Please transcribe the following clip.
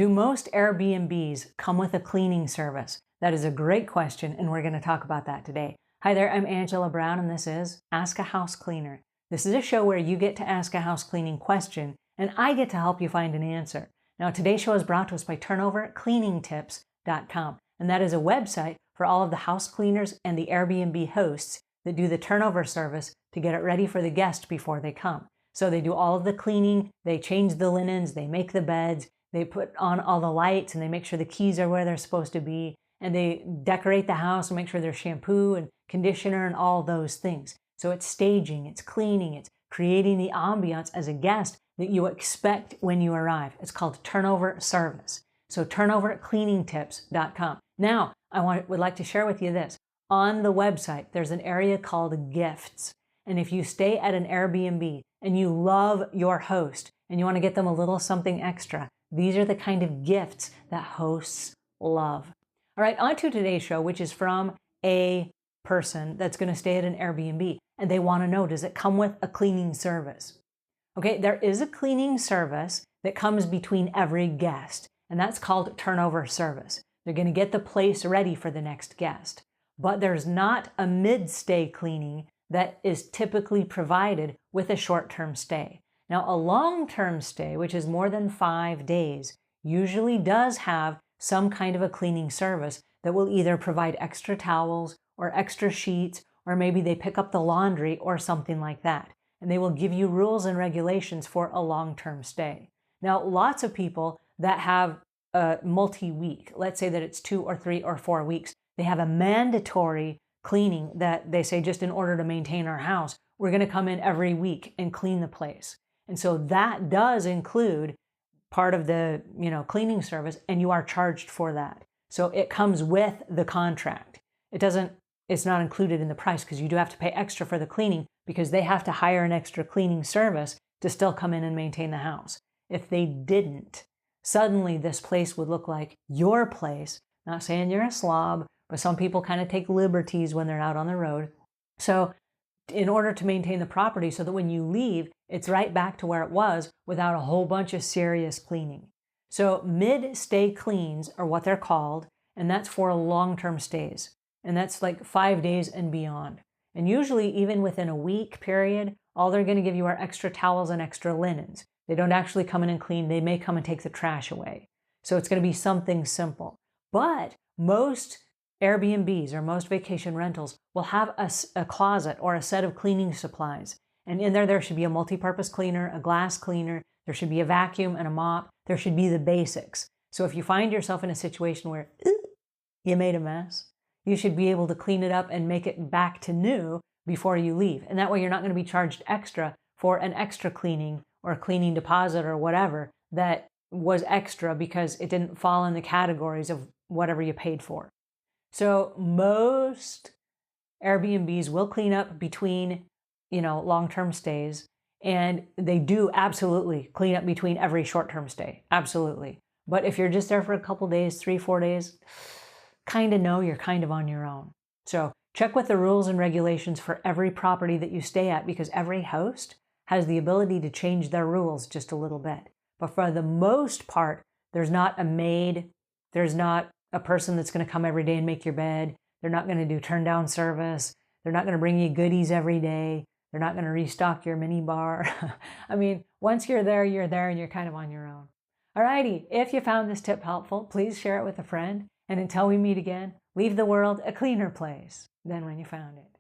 Do most Airbnbs come with a cleaning service? That is a great question, and we're going to talk about that today. Hi there, I'm Angela Brown, and this is Ask a House Cleaner. This is a show where you get to ask a house cleaning question, and I get to help you find an answer. Now, today's show is brought to us by turnovercleaningtips.com, and that is a website for all of the house cleaners and the Airbnb hosts that do the turnover service to get it ready for the guest before they come. So they do all of the cleaning, they change the linens, they make the beds, they put on all the lights, and they make sure the keys are where they're supposed to be, and they decorate the house and make sure there's shampoo and conditioner and all those things. So it's staging, it's cleaning, it's creating the ambiance as a guest that you expect when you arrive. It's called turnover service. So turnovercleaningtips.com. Now, would like to share with you this. On the website, there's an area called gifts. And if you stay at an Airbnb and you love your host and you want to get them a little something extra, these are the kind of gifts that hosts love. All right, on to today's show, which is from a person that's going to stay at an Airbnb, and they want to know, does it come with a cleaning service? Okay, there is a cleaning service that comes between every guest, and that's called turnover service. They're going to get the place ready for the next guest. But there's not a mid-stay cleaning that is typically provided with a short-term stay. Now, a long-term stay, which is more than 5 days, usually does have some kind of a cleaning service that will either provide extra towels or extra sheets, or maybe they pick up the laundry or something like that. And they will give you rules and regulations for a long-term stay. Now, lots of people that have a multi-week, let's say that it's 2 or 3 or 4 weeks, they have a mandatory cleaning that they say, just in order to maintain our house, we're going to come in every week and clean the place. And so that does include part of the, cleaning service, and you are charged for that. So it comes with the contract. It's not included in the price because you do have to pay extra for the cleaning because they have to hire an extra cleaning service to still come in and maintain the house. If they didn't, suddenly this place would look like your place. Not saying you're a slob, but some people kind of take liberties when they're out on the road. So in order to maintain the property so that when you leave, it's right back to where it was without a whole bunch of serious cleaning. So mid-stay cleans are what they're called, and that's for long-term stays. And that's like 5 days and beyond. And usually even within a week period, all they're going to give you are extra towels and extra linens. They don't actually come in and clean. They may come and take the trash away. So it's going to be something simple. But most Airbnbs or most vacation rentals will have a closet or a set of cleaning supplies. And in there should be a multi-purpose cleaner, a glass cleaner, there should be a vacuum and a mop. There should be the basics. So if you find yourself in a situation where you made a mess, you should be able to clean it up and make it back to new before you leave. And that way you're not going to be charged extra for an extra cleaning or a cleaning deposit or whatever that was extra because it didn't fall in the categories of whatever you paid for. So most Airbnbs will clean up between, long-term stays, and they do absolutely clean up between every short-term stay. Absolutely. But if you're just there for a couple days, 3-4 days, kind of know you're kind of on your own. So check with the rules and regulations for every property that you stay at because every host has the ability to change their rules just a little bit. But for the most part, there's not a maid, there's not a person that's going to come every day and make your bed. They're not going to do turndown service. They're not going to bring you goodies every day. They're not going to restock your mini bar. I mean, once you're there and you're kind of on your own. Alrighty, if you found this tip helpful, please share it with a friend. And until we meet again, leave the world a cleaner place than when you found it.